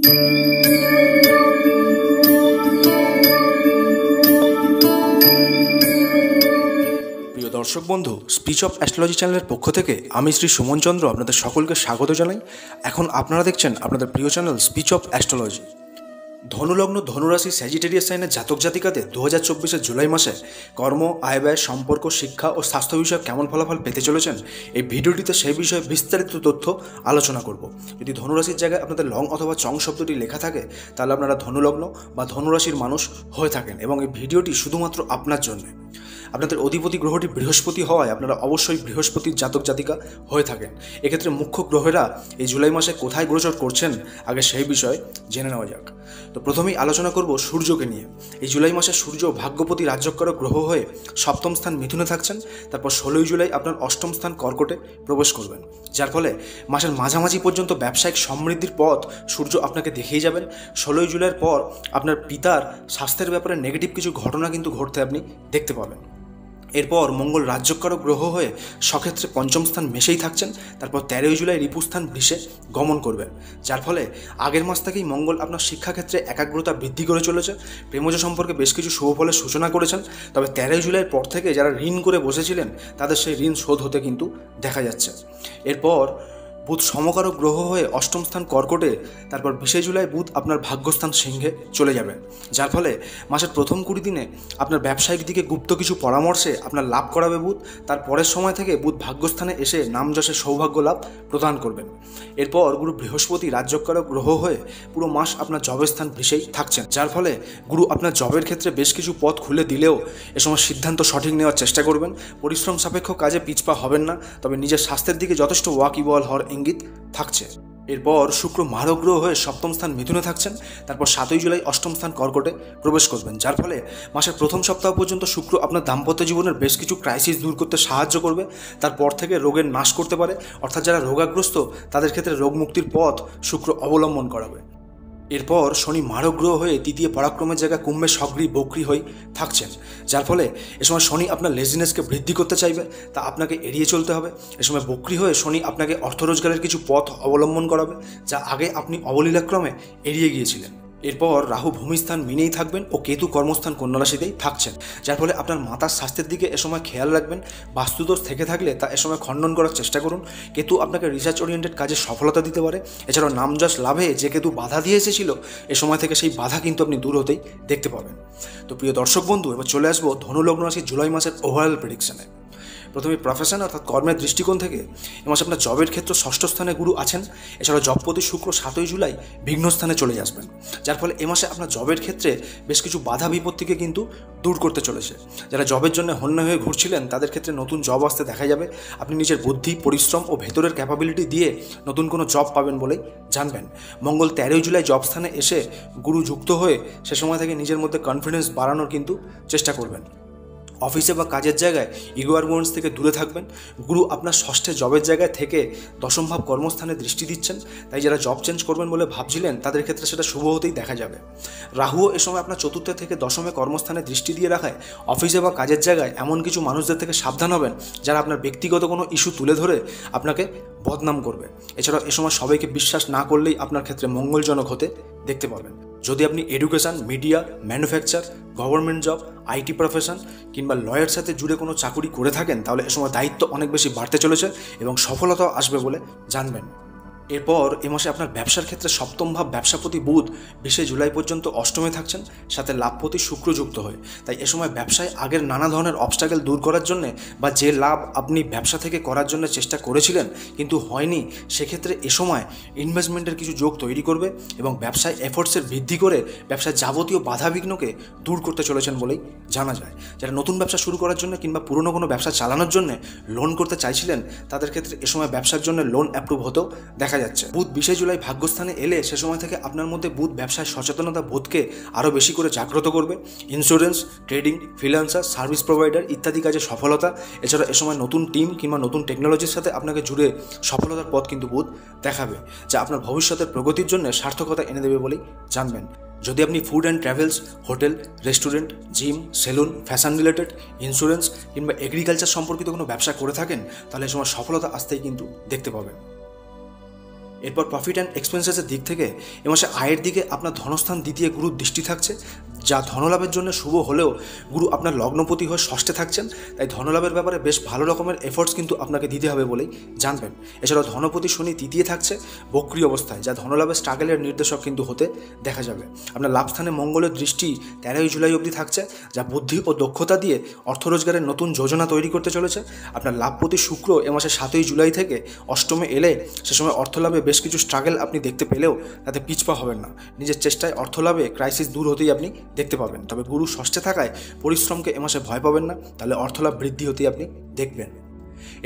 প্রিয় দর্শক বন্ধু, স্পিচ অফ অ্যাস্ট্রোলজি চ্যানেলের পক্ষ থেকে আমি শ্রী সুমন চন্দ্র আপনাদের সকলকে স্বাগত জানাই। এখন আপনারা দেখছেন আপনাদের প্রিয় চ্যানেল স্পিচ অফ অ্যাস্ট্রোলজি। ধনুলগ্ন, ধনুরাশি, স্যাজিটেরিয়াস সাইনের জাতক জাতিকাদের 2024 জুলাই মাসে কর্ম, আয় ব্যয়, সম্পর্ক, শিক্ষা ও স্বাস্থ্য বিষয়ে কেমন ফলাফল পেতে চলেছেন, এই ভিডিওটিতে সেই বিষয়ে বিস্তারিত তথ্য আলোচনা করব। যদি ধনুরাশির জায়গায় আপনাদের লং অথবা চং শব্দটি লেখা থাকে, তাহলে আপনারা ধনুলগ্ন বা ধনুরাশির মানুষ হয়ে থাকেন এবং এই ভিডিওটি শুধুমাত্র আপনার জন্য। আপনাদের অধিপতি গ্রহটি বৃহস্পতি হওয়ায় আপনারা অবশ্যই বৃহস্পতির জাতক জাতিকা হয়ে থাকেন। এক্ষেত্রে মুখ্য গ্রহেরা এই জুলাই মাসে কোথায় গোচর করছেন, আগে সেই বিষয়ে জেনে নেওয়া যাক। তো প্রথমেই আলোচনা করব সূর্যকে নিয়ে। এই জুলাই মাসে সূর্য ভাগ্যপতি রাজ্যকারক গ্রহ হয়ে সপ্তম স্থান মিথুনে থাকছেন। তারপর 16 জুলাই আপনার অষ্টম স্থান কর্কটে প্রবেশ করবেন, যার ফলে মাসের মাঝামাঝি পর্যন্ত ব্যবসায়িক সমৃদ্ধির পথ সূর্য আপনাকে দেখিয়ে যাবেন। 16 জুলাইয়ের পর আপনার পিতার স্বাস্থ্যের ব্যাপারে নেগেটিভ কিছু ঘটনা কিন্তু ঘটতে আপনি দেখতে পাবেন। এরপর মঙ্গল রাজ্যকারক গ্রহ হয়ে সক্ষেত্রে পঞ্চম স্থান মেশেই থাকছেন। তারপর 13 জুলাই রিপুস্থান বৃষে গমন করবেন, যার ফলে আগের মাস থেকেই মঙ্গল আপনার শিক্ষাক্ষেত্রে একাগ্রতা বৃদ্ধি করে চলেছে। প্রেমজ সম্পর্কে বেশ কিছু শুভ ফলের সূচনা করেছেন। তবে 13 জুলাইয়ের পর থেকে যারা ঋণ করে বসেছিলেন, তাদের সেই ঋণ শোধ হতে কিন্তু দেখা যাচ্ছে। এরপর বুধ সমকারক গ্রহ হয়ে অষ্টম স্থান কর্কটে, তারপর 20 জুলাই বুধ আপনার ভাগ্যস্থান সিংহে চলে যাবেন, যার ফলে মাসের প্রথম 20 দিনে আপনার ব্যবসায়িক দিকে গুপ্ত কিছু পরামর্শে আপনার লাভ করাবে বুধ। তার পরের সময় থেকে বুধ ভাগ্যস্থানে এসে নাম যশের সৌভাগ্য লাভ প্রদান করবেন। এরপর গুরু বৃহস্পতি রাজ্যকারক গ্রহ হয়ে পুরো মাস আপনার জবের স্থান বৃষেই থাকছেন, যার ফলে গুরু আপনার জবের ক্ষেত্রে বেশ কিছু পথ খুলে দিলেও এ সময় সিদ্ধান্ত সঠিক নেওয়ার চেষ্টা করবেন। পরিশ্রম সাপেক্ষ কাজে পিছপা হবেন না, তবে নিজের স্বাস্থ্যের দিকে যথেষ্ট ওয়াকিবহাল হওয়ার ইঙ্গিত থাকছে। এরপর শুক্র মারক গ্রহ হয়ে সপ্তম স্থান মিথুনে থাকছেন। তারপর 7 জুলাই অষ্টম স্থান কর্কটে প্রবেশ করবেন, যার ফলে মাসের প্রথম সপ্তাহ পর্যন্ত শুক্র আপনার দাম্পত্য জীবনের বেশ কিছু ক্রাইসিস দূর করতে সাহায্য করবে। তারপর থেকে রোগের নাশ করতে পারে, অর্থাৎ যারা রোগাগ্রস্ত তাদের ক্ষেত্রে রোগ মুক্তির পথ শুক্র অবলম্বন করাবে। এরপর শনি মারক গ্রহ হয়ে তৃতীয় পরাক্রমের জায়গায় কুম্ভে সগ্রী বক্রী হয়ে থাকছেন, যার ফলে এ সময় শনি আপনার লেজিনেসকে বৃদ্ধি করতে চাইবে, তা আপনাকে এড়িয়ে চলতে হবে। এ সময় বক্রী হয়ে শনি আপনাকে অর্থ রোজগারের কিছু পথ অবলম্বন করাবে, যা আগে আপনি অবলীলাক্রমে এড়িয়ে গিয়েছিলেন। এরপর রাহু ভূমিস্থান মিনেই থাকবেন ও কেতু কর্মস্থান কন্যা রাশিতেই থাকছেন, যার ফলে আপনার মাতার স্বাস্থ্যের দিকে এ সময় খেয়াল রাখবেন। বাস্তুদোষ থেকে থাকলে তা এ সময় খণ্ডন করার চেষ্টা করুন। কেতু আপনাকে রিসার্চ ওরিয়েন্টেড কাজে সফলতা দিতে পারে। এছাড়াও নামযশ লাভে যে কেতু বাধা দিয়ে এসেছিল, এ সময় থেকে সেই বাধা কিন্তু আপনি দূর হতেই দেখতে পাবেন। তো প্রিয় দর্শক বন্ধু, এবার চলে আসবো ধনুলগ্ন রাশি জুলাই মাসের ওভারঅল প্রেডিকশনে। প্রথমে প্রফেশন অর্থাৎ কর্মের দৃষ্টিকোণ থেকে এ মাসে আপনার জবের ক্ষেত্রে ষষ্ঠ স্থানে গুরু আছেন। এছাড়াও জবপতি শুক্র 7 জুলাই বিঘ্ন স্থানে চলে আসবেন, যার ফলে এ মাসে আপনার জবের ক্ষেত্রে বেশ কিছু বাধা বিপত্তিকে কিন্তু দূর করতে চলেছে। যারা জবের জন্য হন্য হয়ে ঘুরছিলেন, তাদের ক্ষেত্রে নতুন জব আসতে দেখা যাবে। আপনি নিজের বুদ্ধি, পরিশ্রম ও ভেতরের ক্যাপাবিলিটি দিয়ে নতুন কোনো জব পাবেন বলেই জানবেন। মঙ্গল 13 জুলাই জব স্থানে এসে গুরু যুক্ত হয়ে সে সময় থেকে নিজের মধ্যে কনফিডেন্স বাড়ানোর কিন্তু চেষ্টা করবেন। অফিসে বা কাজের জায়গায় ইগো আর্গুমেন্টস থেকে দূরে থাকবেন। গুরু আপনার ষষ্ঠে জবের জায়গায় থেকে দশম ভাব কর্মস্থানে দৃষ্টি দিচ্ছেন, তাই যারা জব চেঞ্জ করবেন বলে ভাবছিলেন, তাদের ক্ষেত্রে সেটা শুভ হতেই দেখা যাবে। রাহুও এ সময় আপনার চতুর্থে থেকে দশমে কর্মস্থানে দৃষ্টি দিয়ে রাখায় অফিসে বা কাজের জায়গায় এমন কিছু মানুষদের থেকে সাবধান হবেন, যারা আপনার ব্যক্তিগত কোনো ইস্যু তুলে ধরে আপনাকে বদনাম করবে। এছাড়াও এ সময় সবাইকে বিশ্বাস না করলেই আপনার ক্ষেত্রে মঙ্গলজনক হতে দেখতে পাবেন। যদি আপনি education, media, manufacture, government job, IT profession কিংবা লয়ের সাথে জুড়ে কোনো চাকুরি করে থাকেন, তাহলে এ সময় দায়িত্ব অনেক বেশি বাড়তে চলেছে এবং সফলতাও আসবে বলে জানবেন। এরপর এ মাসে আপনার ব্যবসার ক্ষেত্রে সপ্তম ভাব ব্যবসাপতি বুধ 20 জুলাই পর্যন্ত অষ্টমে থাকছেন, সাথে লাভপতি শুক্র যুক্ত হয়ে। তাই এ সময় ব্যবসায় আগের নানা ধরনের অবস্ট্রাগল দূর করার জন্য বা যে লাভ আপনি ব্যবসা থেকে করার জন্য চেষ্টা করেছিলেন কিন্তু হয়নি, সেক্ষেত্রে এ সময় ইনভেস্টমেন্টের কিছু যোগ তৈরি করবে এবং ব্যবসায় এফোর্টসের বৃদ্ধি করে ব্যবসায় যাবতীয় বাধা বিঘ্নকে দূর করতে চলেছেন বলেই জানা যায়। যারা নতুন ব্যবসা শুরু করার জন্য কিংবা পুরনো কোনো ব্যবসা চালানোর জন্য লোন করতে চাইছিলেন, তাদের ক্ষেত্রে এ সময় ব্যবসার জন্য লোন অ্যাপ্রুভ হতেও দেখা যাচ্ছে। বুধ 20 জুলাই ভাগ্যস্থানে এলে সে সময় থেকে আপনার মধ্যে বুধ ব্যবসায় সচেতনতা বোধকে আরও বেশি করে জাগ্রত করবে। Insurance, trading, freelancer, service provider ইত্যাদি কাজে সফলতা, এছাড়া এ সময় নতুন টিম কিংবা নতুন টেকনোলজির সাথে আপনাকে জুড়ে সফলতার পথ কিন্তু বুধ দেখাবে, যা আপনার ভবিষ্যতের প্রগতির জন্য সার্থকতা এনে দেবে বলেই জানবেন। যদি আপনি food and travels, hotel, restaurant, gym, salon, fashion related, insurance কিংবা এগ্রিকালচার সম্পর্কিত কোনো ব্যবসা করে থাকেন, তাহলে এ সময় সফলতা আসতেই কিন্তু দেখতে পাবেন। এরপর প্রফিট অ্যান্ড এক্সপেন্সেসের দিক থেকে এ মাসে আয়ের দিকে আপনার ধনস্থান দ্বিতীয় গুরুর দৃষ্টি থাকছে, যা ধনলাভের জন্য শুভ হলেও গুরু আপনার লগ্নপতি হয়ে ষষ্ঠে থাকছেন, তাই ধনলাভের ব্যাপারে বেশ ভালো রকমের এফোর্টস কিন্তু আপনাকে দিতে হবে বলেই জানবেন। এছাড়াও ধনপতি শনি তৃতীয় থাকছে বক্রী অবস্থায়, যা ধনলাভের স্ট্রাগলের নির্দেশক কিন্তু হতে দেখা যাবে। আপনার লাভস্থানে মঙ্গলের দৃষ্টি 13ই জুলাই অবধি থাকছে, যা বুদ্ধি ও দক্ষতা দিয়ে অর্থ রোজগারের নতুন যোজনা তৈরি করতে চলেছে। আপনার লাভপতি শুক্র এ মাসে 7ই জুলাই থেকে অষ্টমে এলে সে সময় অর্থলাভে বেশ কিছু স্ট্রাগল আপনি দেখতে পেলেও তাতে পিছপা হবেন না। নিজের চেষ্টায় অর্থলাভে ক্রাইসিস দূর হতেই আপনি দেখতে পাবেন। তবে গুরু ষষ্ঠে থাকায় পরিশ্রমকে এ মাসে ভয় পাবেন না, তাহলে অর্থলাভ বৃদ্ধি হতেই আপনি দেখবেন।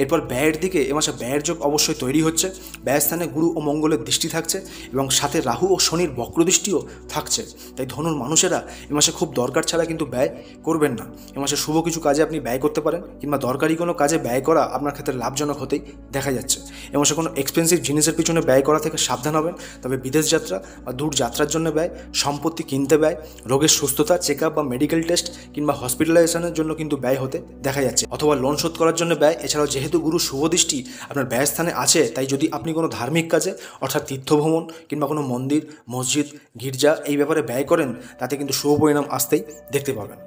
এরপর ব্যয়ের দিকে এ মাসে ব্যয়ের যোগ অবশ্যই তৈরি হচ্ছে। ব্যয়ের স্থানে গুরু ও মঙ্গলের দৃষ্টি থাকছে এবং সাথে রাহু ও শনির বক্রদৃষ্টিও থাকছে, তাই ধনুর মানুষেরা এ মাসে খুব দরকার ছাড়া কিন্তু ব্যয় করবেন না। এ মাসে শুভ কিছু কাজে আপনি ব্যয় করতে পারেন, কিংবা দরকারি কোনো কাজে ব্যয় করা আপনার ক্ষেত্রে লাভজনক হতেই দেখা যাচ্ছে। এ মাসে কোনো এক্সপেন্সিভ জিনিসের পিছনে ব্যয় করা থেকে সাবধান হবেন। তবে বিদেশ যাত্রা বা দূর যাত্রার জন্য ব্যয়, সম্পত্তি কিনতে ব্যয়, রোগের সুস্থতা চেক আপ বা মেডিকেল টেস্ট কিংবা হসপিটালাইজেশনের জন্য কিন্তু ব্যয় হতে দেখা যাচ্ছে, অথবা লোন শোধ করার জন্য ব্যয়। এছাড়াও যেহেতু গুরু শুভদৃষ্টি আপনার ব্যয়স্থানে আছে, তাই যদি আপনি কোনো ধার্মিক কাজে অর্থাৎ তীর্থভ্রমণ কিংবা কোনো মন্দির, মসজিদ, গির্জা এই ব্যাপারে ব্যয় করেন, তাতে কিন্তু শুভ পরিণাম আসতেই দেখতে পাবেন।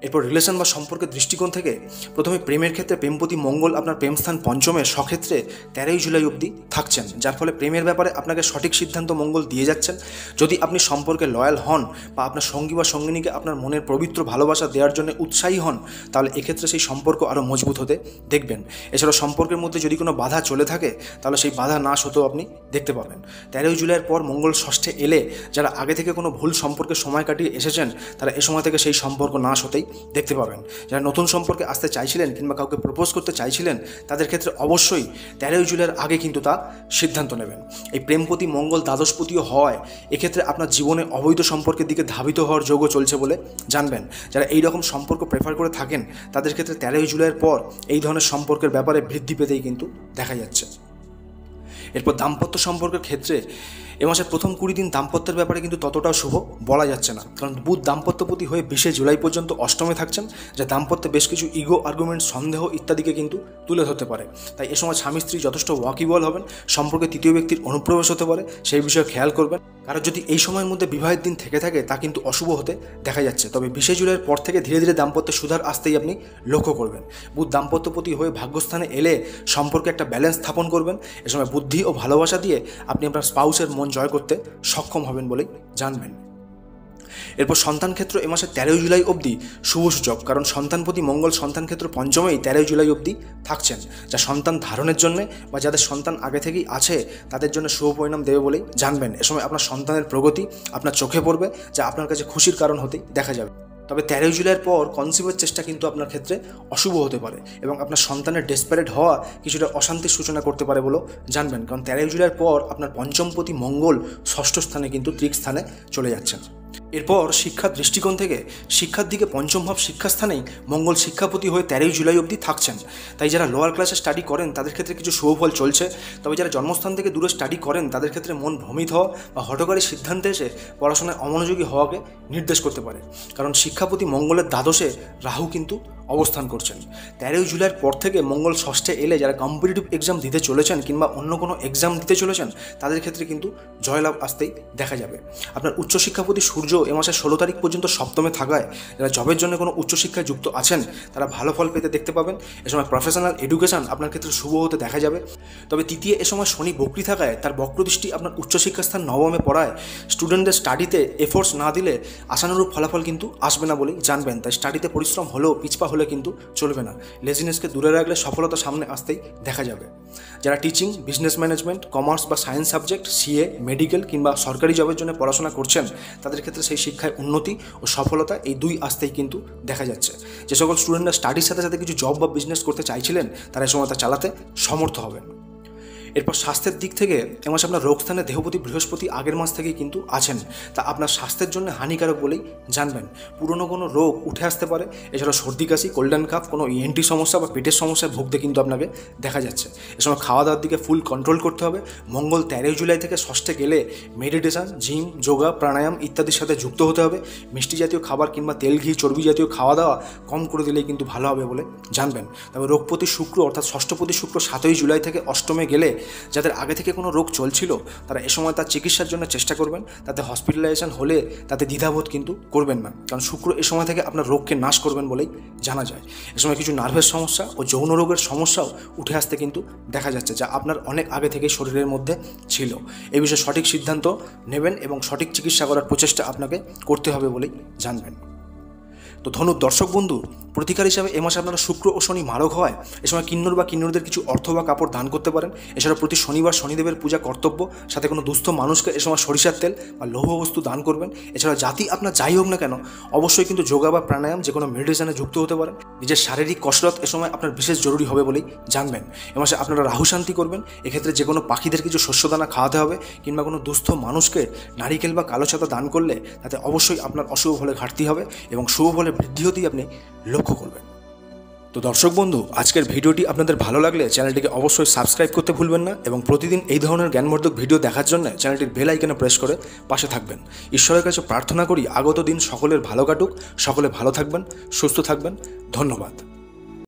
এরপর রিলেশন বা সম্পর্কের দৃষ্টিকোণ থেকে প্রথমে প্রেমের ক্ষেত্রে প্রেমপতি মঙ্গল আপনার প্রেমস্থান পঞ্চমে সক্ষেত্রে 13ই জুলাই অবধি থাকছেন, যার ফলে প্রেমের ব্যাপারে আপনাকে সঠিক সিদ্ধান্ত মঙ্গল দিয়ে যাচ্ছেন। যদি আপনি সম্পর্কে লয়াল হন বা আপনার সঙ্গী বা সঙ্গিনীকে আপনার মনের পবিত্র ভালোবাসা দেওয়ার জন্য উৎসাহী হন, তাহলে এক্ষেত্রে সেই সম্পর্ক আরও মজবুত হতে দেখবেন। এছাড়াও সম্পর্কের মধ্যে যদি কোনো বাধা চলে থাকে, তাহলে সেই বাধা নাশ হতেও আপনি দেখতে পাবেন। 13ই জুলাইয়ের পর মঙ্গল ষষ্ঠে এলে যারা আগে থেকে কোনো ভুল সম্পর্কে সময় কাটিয়ে এসেছেন, তারা এ সময় থেকে সেই সম্পর্ক নাশ হতেই দেখতে পাবেন। যারা নতুন সম্পর্কে আসতে চাইছিলেন কিংবা কাউকে প্রপোজ করতে চাইছিলেন, তাদের ক্ষেত্রে অবশ্যই 13ই জুলাইয়ের আগে কিন্তু তা সিদ্ধান্ত নেবেন। এই প্রেমপতি মঙ্গল দ্বাদশপতিও হয়, এক্ষেত্রে আপনার জীবনে অবৈধ সম্পর্কের দিকে ধাবিত হওয়ার যোগও চলছে বলে জানবেন। যারা এই রকম সম্পর্ক প্রেফার করে থাকেন, তাদের ক্ষেত্রে 13ই জুলাইয়ের পর এই ধরনের সম্পর্কের ব্যাপারে বৃদ্ধি পেতেই কিন্তু দেখা যাচ্ছে। এরপর দাম্পত্য সম্পর্কের ক্ষেত্রে এ মাসের প্রথম 20 দিন দাম্পত্যের ব্যাপারে কিন্তু ততটাও শুভ বলা যাচ্ছে না, কারণ বুধ দাম্পত্যপতি হয়ে 20 জুলাই পর্যন্ত অষ্টমে থাকছেন, যা দাম্পত্যে বেশ কিছু ইগো আর্গুমেন্ট, সন্দেহ ইত্যাদিকে কিন্তু তুলে ধরতে পারে। তাই এ সময় স্বামী স্ত্রী যথেষ্ট ওয়াকিবল হবেন। সম্পর্কে তৃতীয় ব্যক্তির অনুপ্রবেশ হতে পারে, সেই বিষয়ে খেয়াল করবেন। কারণ যদি এই সময়ের মধ্যে বিবাহের দিন থেকে থাকে, তা কিন্তু অশুভ হতে দেখা যাচ্ছে। তবে 20 জুলাইয়ের পর থেকে ধীরে ধীরে দাম্পত্যে সুধার আসতেই আপনি লক্ষ্য করবেন। বুধ দাম্পত্যপতি হয়ে ভাগ্যস্থানে এলে সম্পর্কে একটা ব্যালেন্স স্থাপন করবেন। এ সময় বুদ্ধি ও ভালোবাসা দিয়ে আপনি আপনার স্পাউসের মন জয় করতে সক্ষম হবেন বলেই জানবেন। এরপর সন্তান ক্ষেত্র এ মাসে 13ই জুলাই অবধি শুভ সূচক, কারণ সন্তানপতি মঙ্গল সন্তান ক্ষেত্র পঞ্চমেই 13ই জুলাই অবধি থাকছেন, যা সন্তান ধারণের জন্য বা যাদের সন্তান আগে থেকেই আছে তাদের জন্য শুভ পরিণাম দেবে বলেই জানবেন। এ সময় আপনার সন্তানের প্রগতি আপনার চোখে পড়বে, যা আপনার কাছে খুশির কারণ হতেই দেখা যাবে। তবে 13ই জুলাইয়ের পর কনসিভের চেষ্টা কিন্তু আপনার ক্ষেত্রে অশুভ হতে পারে এবং আপনার সন্তানের ডেসপারেট হওয়া কিছুটা অশান্তির সূচনা করতে পারে বলেও জানবেন, কারণ 13ই জুলাইয়ের পর আপনার পঞ্চমপতি মঙ্গল ষষ্ঠ স্থানে কিন্তু ত্রিক স্থানে চলে যাচ্ছেন। এরপর শিক্ষার দৃষ্টিকোণ থেকে শিক্ষার দিকে পঞ্চম ভাব শিক্ষাস্থানেই মঙ্গল শিক্ষাপতি হয়ে 13ই জুলাই অবধি থাকছেন। তাই যারা লোয়ার ক্লাসে স্টাডি করেন তাদের ক্ষেত্রে কিছু শুভফল চলছে। তবে যারা জন্মস্থান থেকে দূরে স্টাডি করেন তাদের ক্ষেত্রে মন ভ্রমিত হওয়া বা হঠকারী সিদ্ধান্তে এসে পড়াশোনায় অমনোযোগী হওয়াকে নির্দেশ করতে পারে, কারণ শিক্ষাপতি মঙ্গলের দ্বাদশে রাহু কিন্তু অবস্থান করছেন। 13ই জুলাইয়ের পর থেকে মঙ্গল ষষ্ঠে এলে যারা কম্পিটিটিভ এক্সাম দিতে চলেছেন কিংবা অন্য কোনো এক্সাম দিতে চলেছেন, তাদের ক্ষেত্রে কিন্তু জয়লাভ আসতেই দেখা যাবে। আপনার উচ্চশিক্ষাপতি সূর্য এ মাসের 16 তারিখ পর্যন্ত সপ্তমে থাকায় যারা জবের জন্য কোনো উচ্চশিক্ষায় যুক্ত আছেন তারা ভালো ফল পেতে দেখতে পাবেন। এ সময় প্রফেশনাল এডুকেশন আপনার ক্ষেত্রে শুভ হতে দেখা যাবে। তবে তৃতীয় এ সময় শনি বক্রী থাকায় তার বক্রদৃষ্টি আপনার উচ্চশিক্ষাস্থান নবমে পড়ায় স্টুডেন্টদের স্টাডিতে এফোর্টস না দিলে আশানুরূপ ফলাফল কিন্তু আসবে না বলেই জানবেন। তাই স্টাডিতে পরিশ্রম হলেও পিছপা হলে কিন্তু চলবে না। লেজিনেসকে দূরে রাখলে সফলতা সামনে আসতেই দেখা যাবে। যারা টিচিং, বিজনেস ম্যানেজমেন্ট, কমার্স বা সায়েন্স সাবজেক্ট, সিএ, মেডিকেল কিংবা সরকারি জবের জন্য পড়াশোনা করছেন, তাদের ক্ষেত্রে সেই শিক্ষায় উন্নতি ও সফলতা এই দুই আসতেই কিন্তু দেখা যাচ্ছে। যে সকল স্টুডেন্টরা স্টাডির সাথে সাথে কিছু জব বা বিজনেস করতে চাইছিলেন, তারা এই সময় তা চালাতে সমর্থ হবেন। এরপর স্বাস্থ্যের দিক থেকে এ মাসে আপনার রোগস্থানে দেহপতি বৃহস্পতি আগের মাস থেকেই কিন্তু আছেন, তা আপনার স্বাস্থ্যের জন্য হানিকারক বলেই জানবেন। পুরনো কোনো রোগ উঠে আসতে পারে। এছাড়া সর্দি কাশি, কোল্ড কাফ, কোনো ইএনটি সমস্যা বা পেটের সমস্যায় ভুগতে কিন্তু আপনাকে দেখা যাচ্ছে। এ সময় খাওয়া দাওয়ার দিকে ফুল কন্ট্রোল করতে হবে। মঙ্গল 13ই জুলাই থেকে ষষ্ঠে গেলে মেডিটেশন, জিম, যোগা, প্রাণায়াম ইত্যাদির সাথে যুক্ত হতে হবে। মিষ্টি জাতীয় খাবার কিংবা তেল, ঘি, চর্বি জাতীয় খাওয়া দাওয়া কম করে দিলেই কিন্তু ভালো হবে বলে জানবেন। তবে রোগপতি শুক্র অর্থাৎ ষষ্ঠপতি শুক্র 7ই জুলাই থেকে অষ্টমে গেলে যাদের আগে থেকে কোনো রোগ চলছিল তারা এ সময় তার চিকিৎসার জন্য চেষ্টা করবেন, তাতে হসপিটালাইজেশন হলে তাতে দ্বিধাবোধ কিন্তু করবেন না, কারণ শুক্র এ সময় থেকে আপনার রোগকে নাশ করবেন বলেই জানা যায়। এ সময় কিছু নার্ভের সমস্যা ও যৌন রোগের সমস্যাও উঠে আসতে কিন্তু দেখা যাচ্ছে, যা আপনার অনেক আগে থেকেই শরীরের মধ্যে ছিল। এই বিষয়ে সঠিক সিদ্ধান্ত নেবেন এবং সঠিক চিকিৎসা করার প্রচেষ্টা আপনাকে করতে হবে বলেই জানবেন। তো ধনুর দর্শক বন্ধু, প্রতিকার হিসাবে এ মাসে আপনারা শুক্র ও শনি মারক হওয়ায় এ সময় কিন্নর বা কিন্নরদের কিছু অর্থ বা কাপড় দান করতে পারেন। এছাড়া প্রতি শনিবার শনিদেবের পূজা কর্তব্য, সাথে কোনো দুস্থ মানুষকে এ সময় সরিষার তেল বা লৌহ বস্তু দান করবেন। এছাড়া জাতি আপনার যাই হোক না কেন, অবশ্যই কিন্তু যোগা বা প্রাণায়াম যে কোনো মেডিটেশনে যুক্ত হতে পারেন। নিজের শারীরিক কসরত এ সময় আপনার বিশেষ জরুরি হবে বলেই জানবেন। এ মাসে আপনারা রাহু শান্তি করবেন। এক্ষেত্রে যে কোনো পাখিদের কিছু শস্যদানা খাওয়াতে হবে, কিংবা কোনো দুস্থ মানুষকে নারিকেল বা কালো ছাতা দান করলে তাতে অবশ্যই আপনার অশুভ ফলে ঘাটতি হবে এবং শুভ ফলে বৃদ্ধি হতেই আপনি লক্ষ্য করবেন। তো দর্শক বন্ধু, আজকের ভিডিওটি আপনাদের ভালো লাগলে চ্যানেলটিকে অবশ্যই সাবস্ক্রাইব করতে ভুলবেন না এবং প্রতিদিন এই ধরনের জ্ঞানবর্ধক ভিডিও দেখার জন্য চ্যানেলটির বেল আইকনে প্রেস করে পাশে থাকবেন। ঈশ্বরের কাছে প্রার্থনা করি আগত দিন সকলের ভালো কাটুক, সকলে ভালো থাকবেন, সুস্থ থাকবেন। ধন্যবাদ।